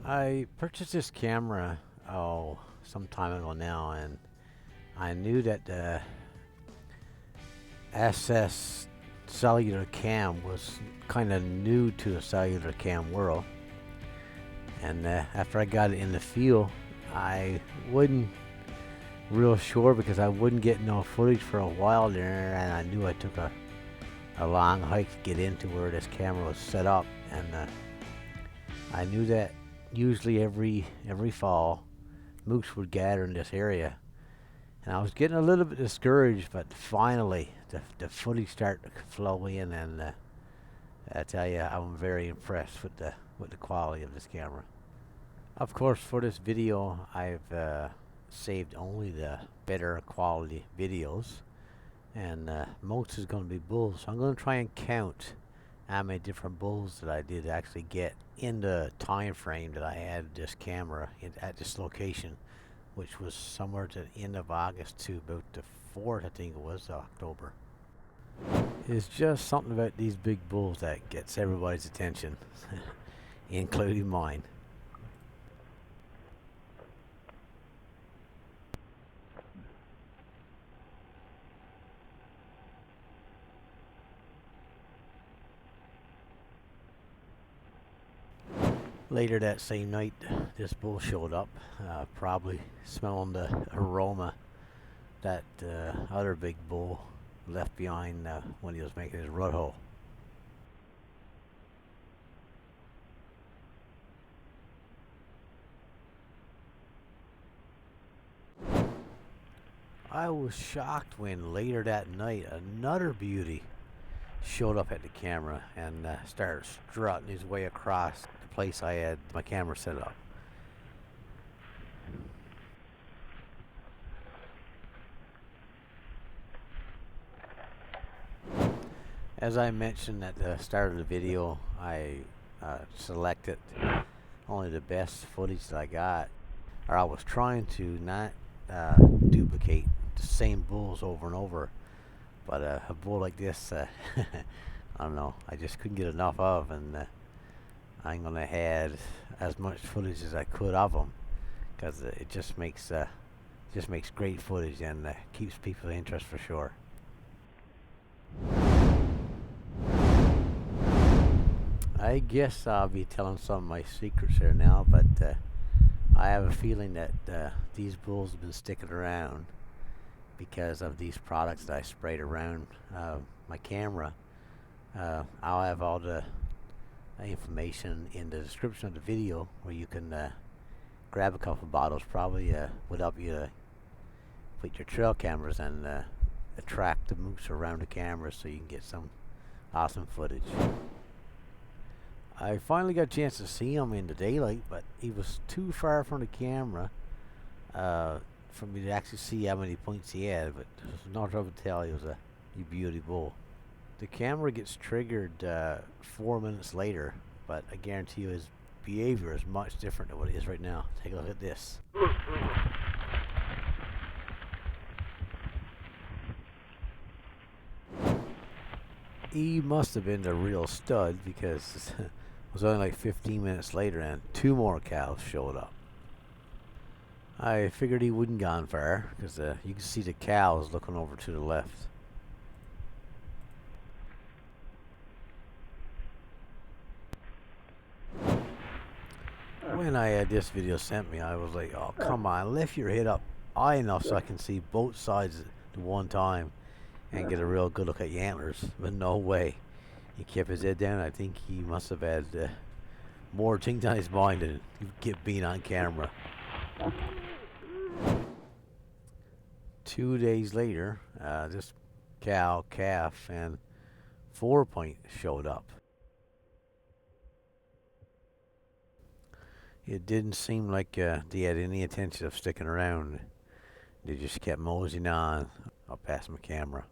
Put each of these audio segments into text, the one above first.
I purchased this camera, some time ago now, and I knew that the SS cellular cam was kind of new to the cellular cam world. And after I got it in the field, I wasn't real sure because I wouldn't get no footage for a while there, and I knew I took a long hike to get into where this camera was set up, and I knew that usually every fall moose would gather in this area, and I was getting a little bit discouraged, but finally the footage started to flow in, and I tell you, I'm very impressed with the quality of this camera. Of course, for this video I've saved only the better quality videos, and most is going to be bulls, so I'm going to try and count how many different bulls that I did actually get in the time frame that I had this camera at this location, which was somewhere to the end of August to about the 4th, I think it was, October. It's just something about these big bulls that gets everybody's attention, including mine. Later that same night, this bull showed up, probably smelling the aroma that other big bull left behind when he was making his rut hole. I was shocked when later that night another beauty showed up at the camera and started strutting his way across the place I had my camera set up. As I mentioned at the start of the video, I selected only the best footage that I got, or I was trying to not duplicate the same bulls over and over, but a bull like this, I don't know, I just couldn't get enough of, and I'm gonna add as much footage as I could of them, because it just makes great footage and keeps people interested for sure. I guess I'll be telling some of my secrets here now, but I have a feeling that these bulls have been sticking around because of these products that I sprayed around my camera. I'll have all the information in the description of the video where you can grab a couple bottles. Probably would help you with your trail cameras and attract the moose around the camera so you can get some awesome footage. I finally got a chance to see him in the daylight, but he was too far from the camera for me to actually see how many points he had, but there's no trouble to tell he was a beauty bull. The camera gets triggered 4 minutes later, but I guarantee you his behavior is much different than what it is right now. Take a look at this. He must have been the real stud because it was only like 15 minutes later and 2 more cows showed up. I figured he wouldn't gone far because you can see the cows looking over to the left. When I had this video sent me, I was like, oh come on, lift your head up high enough so I can see both sides at one time and get a real good look at your antlers. But no way. He kept his head down. I think he must have had more things on his mind than get being on camera. 2 days later, this cow, calf, and 4-point showed up. It didn't seem like they had any intention of sticking around. They just kept moseying on up past my camera.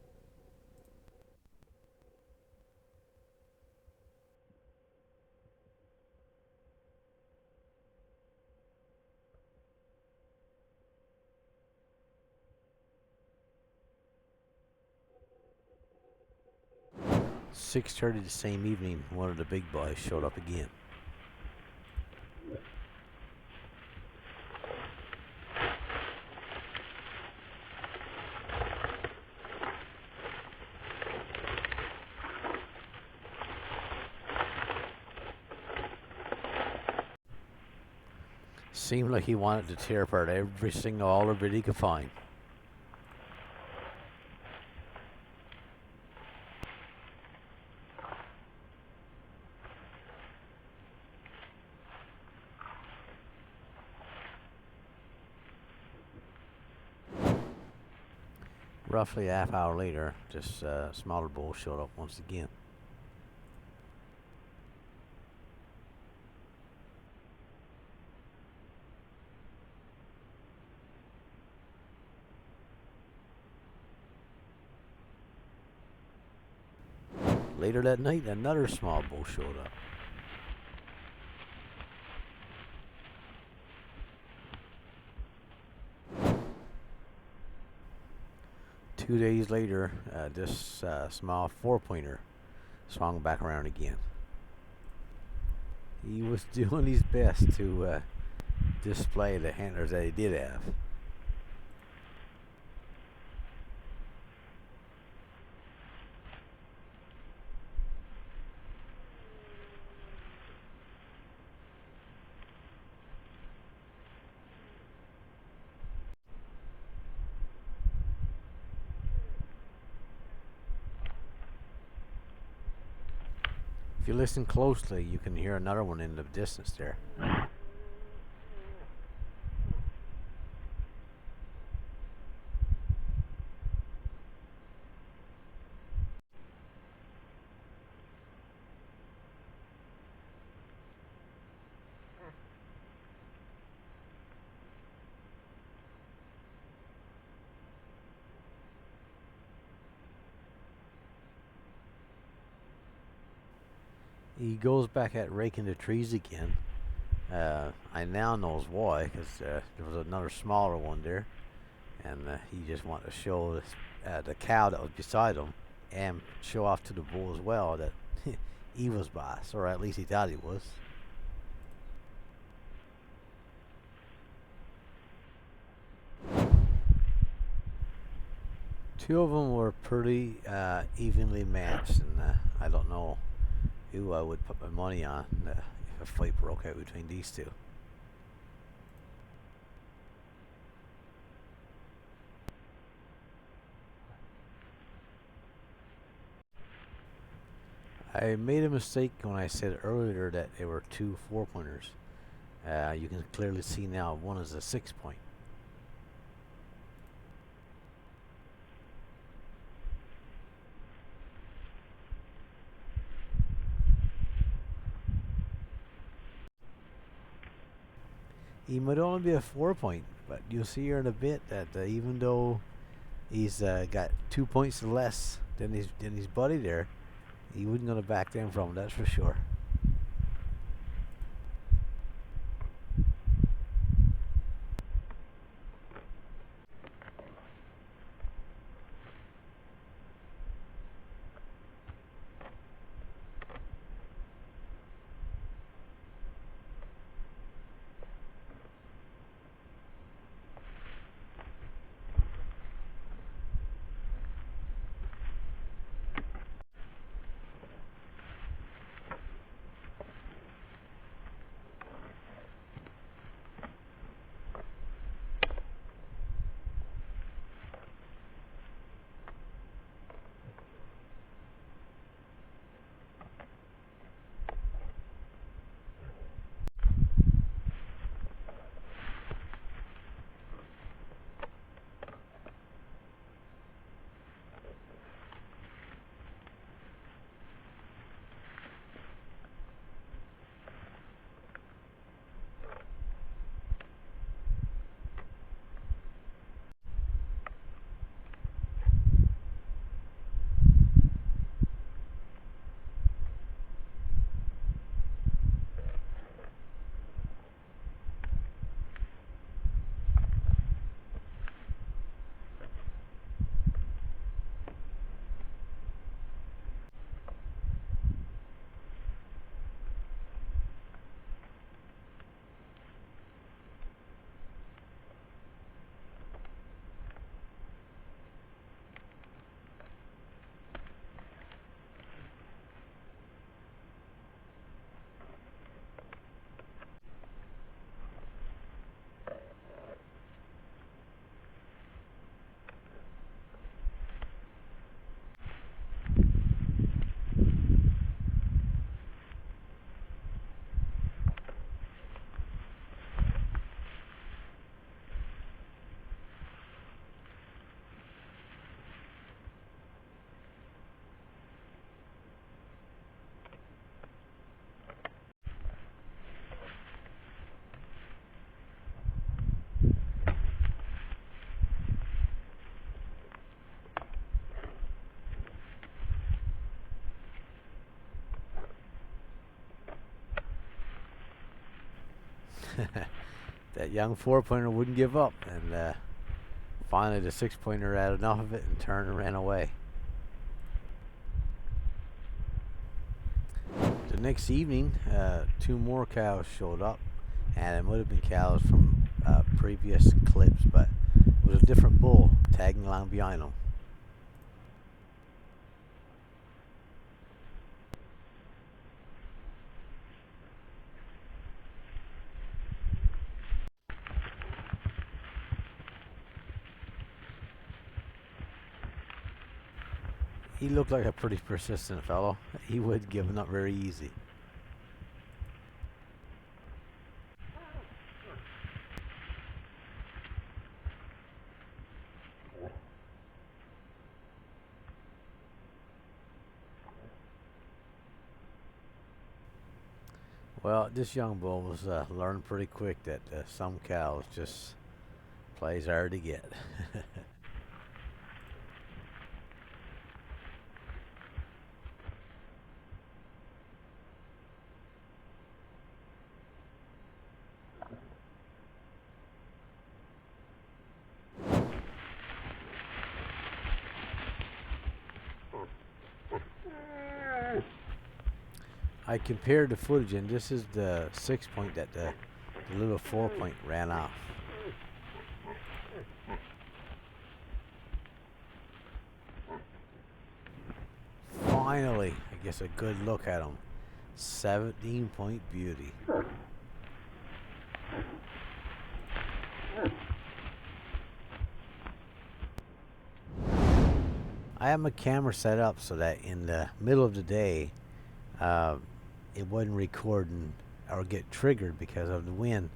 "6:30 the same evening, one of the big boys showed up again. seemed like he wanted to tear apart every single alder bit he could find. Roughly a half hour later, this smaller bull showed up once again. Later that night, another small bull showed up. Two days later, this small four-pointer swung back around again. He was doing his best to display the antlers that he did have. If you listen closely, you can hear another one in the distance there. He goes back at raking the trees again. I now knows why, because there was another smaller one there, and he just wanted to show the cow that was beside him and show off to the bull as well that he was boss, or at least he thought he was. Two of them were pretty evenly matched, and I don't know who I would put my money on if a fight broke out between these two. I made a mistake when I said earlier that there were two four-pointers. You can clearly see now one is a 6-point. He might only be a 4-point, but you'll see here in a bit that even though he's got 2 points less than his buddy there, he wasn't going to back down from him, that's for sure. That young 4-pointer wouldn't give up, and finally the 6-pointer had enough of it and turned and ran away. The next evening, 2 more cows showed up, and it might have been cows from previous clips, but it was a different bull tagging along behind them. He looked like a pretty persistent fellow. He wasn't giving up very easy. Well, this young bull was learned pretty quick that some cows just plays hard to get. I compared the footage, and this is the 6-point that the little 4-point ran off. Finally, I guess a good look at him. 17-point beauty. I have my camera set up so that in the middle of the day, it wasn't recording or get triggered because of the wind.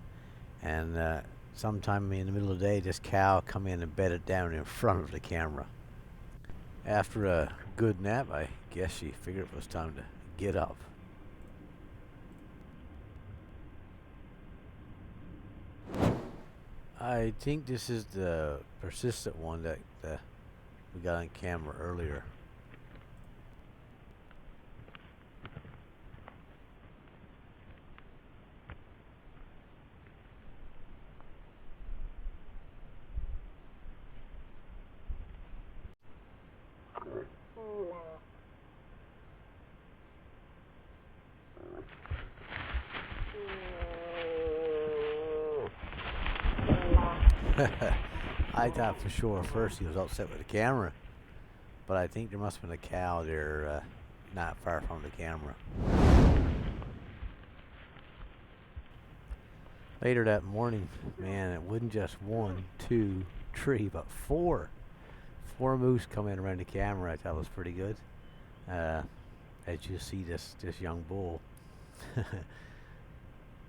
And sometime in the middle of the day, this cow come in and bedded down in front of the camera. After a good nap, I guess she figured it was time to get up. I think this is the persistent one that we got on camera earlier. I thought for sure first he was upset with the camera, but I think there must have been a cow there not far from the camera. Later that morning, man, it wasn't just 1, 2, 3, but 4. 4 moose coming around the camera. I thought was pretty good. As you see this young bull.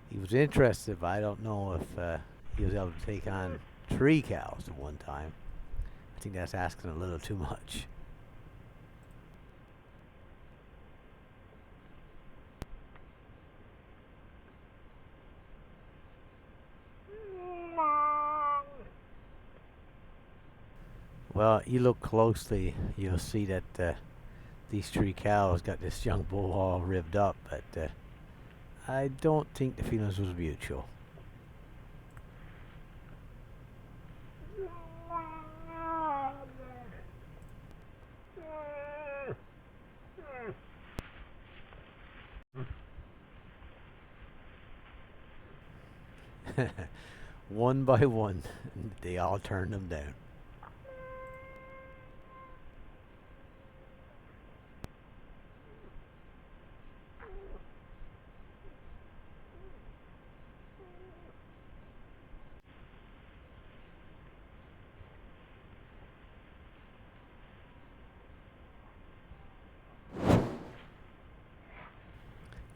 He was interested, but I don't know if he was able to take on 3 cows at one time. I think that's asking a little too much. Well, you look closely, you'll see that these 3 cows got this young bull all ribbed up, but I don't think the feelings was mutual. One by one, they all turned them down.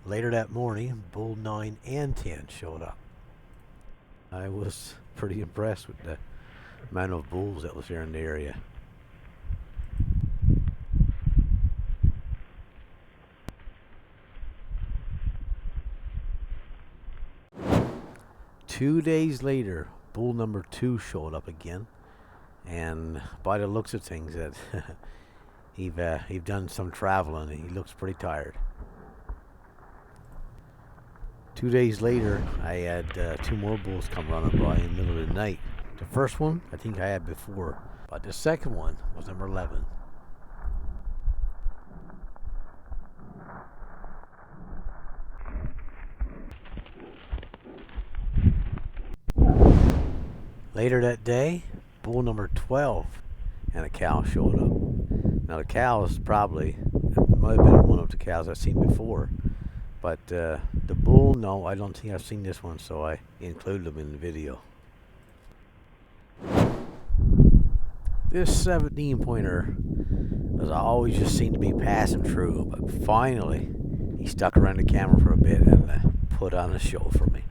Later that morning, bull 9 and 10 showed up. I was pretty impressed with the amount of bulls that was here in the area. Two days later, bull number 2 showed up again, and by the looks of things, that he've done some traveling, and he looks pretty tired. 2 days later, I had 2 more bulls come running by in the middle of the night. The first one I think I had before, but the second one was number 11. Later that day, bull number 12 and a cow showed up. Now the cow is probably, it might have been one of the cows I've seen before, but the bull, no, I don't think I've seen this one, so I included them in the video. This 17 pointer, as I always just seemed to be passing through, but finally he stuck around the camera for a bit and put on a show for me.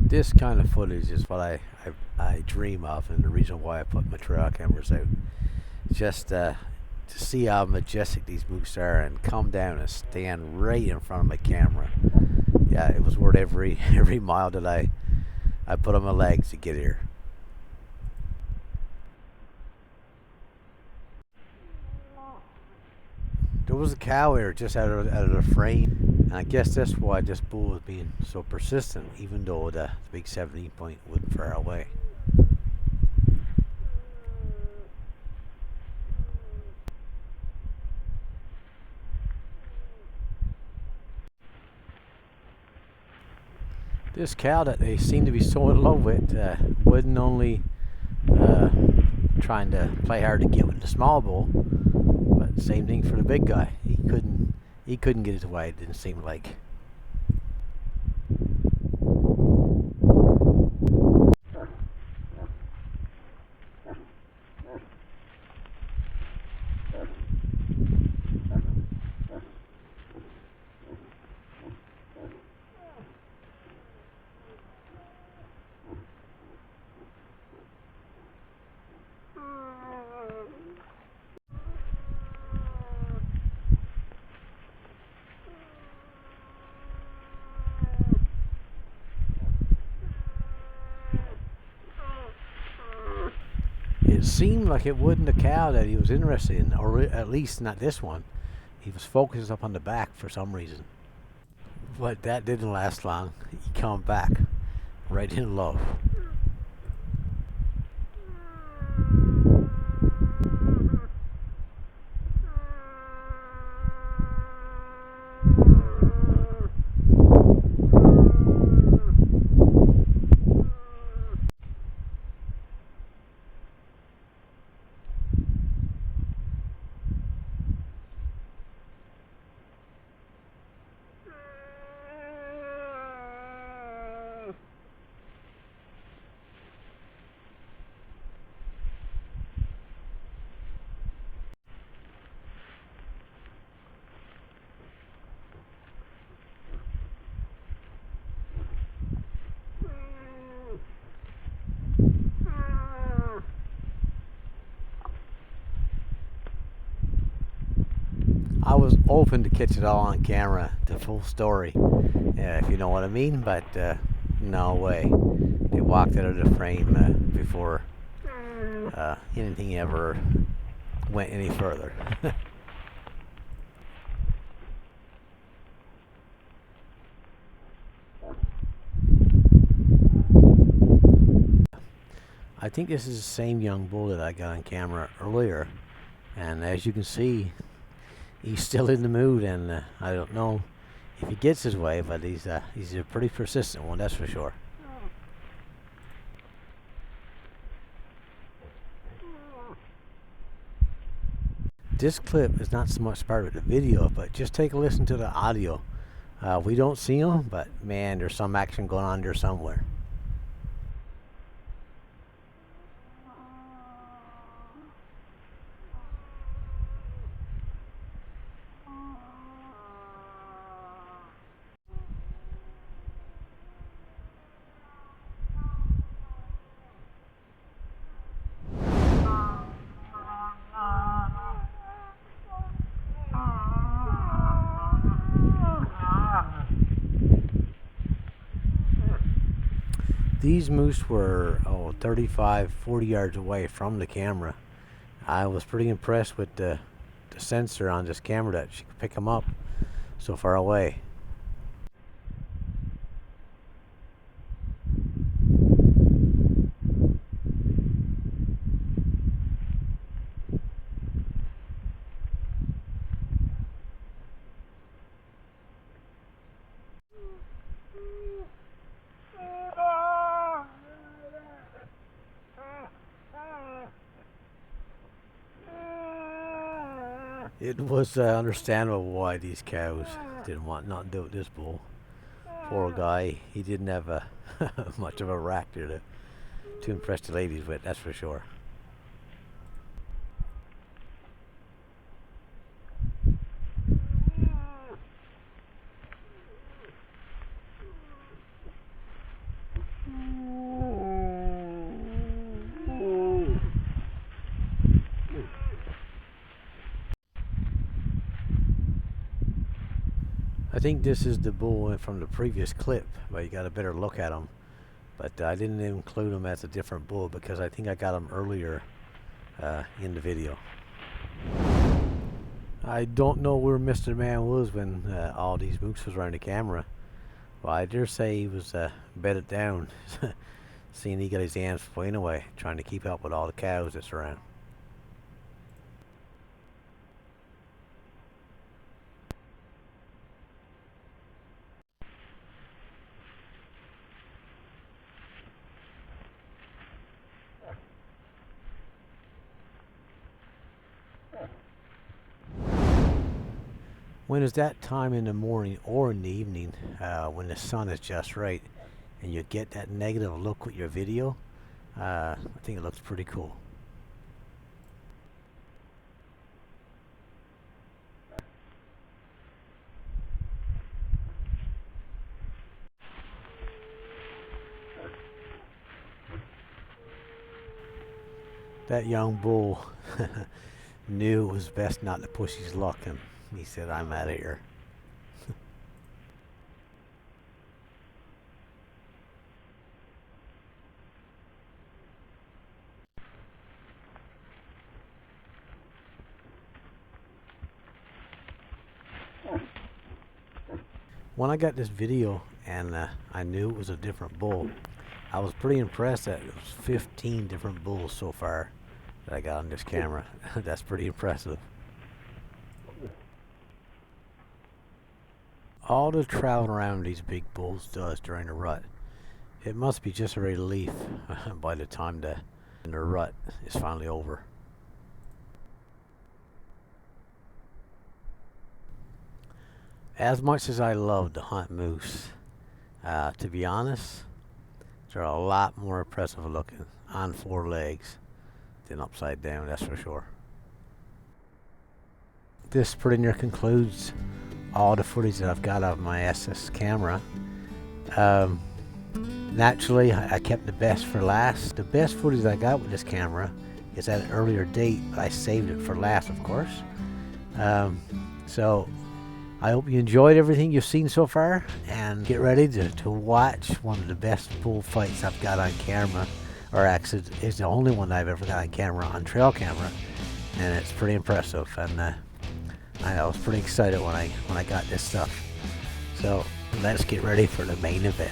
This kind of footage is what I dream of, and the reason why I put my trail cameras out. Just to see how majestic these moose are and come down and stand right in front of my camera. Yeah, it was worth every mile that I put on my legs to get here. There was a cow here just out of the frame, and I guess that's why this bull was being so persistent, even though the big 17 point wasn't far away. This cow that they seem to be so in love with wasn't only trying to play hard to get with the small bull, but same thing for the big guy. He couldn't get his way, it didn't seem like. It seemed like it wasn't the cow that he was interested in, or at least not this one. He was focused up on the back for some reason. But that didn't last long. He came back, right in love. I was hoping to catch it all on camera, the full story, if you know what I mean, but no way. They walked out of the frame before anything ever went any further. I think this is the same young bull that I got on camera earlier, and as you can see, he's still in the mood, and I don't know if he gets his way, but he's a pretty persistent one, that's for sure. This clip is not so much part of the video, but just take a listen to the audio. We don't see them, but man, there's some action going on there somewhere. These moose were 35, 40 yards away from the camera. I was pretty impressed with the sensor on this camera that she could pick them up so far away. It was understandable why these cows didn't want nothing to do with this bull. Poor guy, he didn't have much of a rack there to impress the ladies with, that's for sure. I think this is the bull from the previous clip, but you got a better look at him. But I didn't include him as a different bull because I think I got him earlier in the video. I don't know where Mr. Man was when all these moose was around the camera. Well, I dare say he was bedded down, seeing he got his hands flying away, trying to keep up with all the cows that's around. When it's that time in the morning or in the evening, when the sun is just right, and you get that negative look with your video, I think it looks pretty cool. That young bull knew it was best not to push his luck, and he said, "I'm out of here." When I got this video and I knew it was a different bull, I was pretty impressed that it was 15 different bulls so far that I got on this camera. That's pretty impressive. All the traveling around these big bulls does during the rut, it must be just a relief by the time the rut is finally over. As much as I love to hunt moose, to be honest, they're a lot more impressive looking on four legs than upside down, that's for sure. This pretty near concludes all the footage that I've got of my SS camera. Naturally, I kept the best for last. The best footage I got with this camera is at an earlier date, but I saved it for last, of course. So I hope you enjoyed everything you've seen so far, and get ready to watch one of the best bull fights I've got on camera, or actually it's the only one I've ever got on camera, on trail camera, and it's pretty impressive. And I was pretty excited when I got this stuff. So let's get ready for the main event.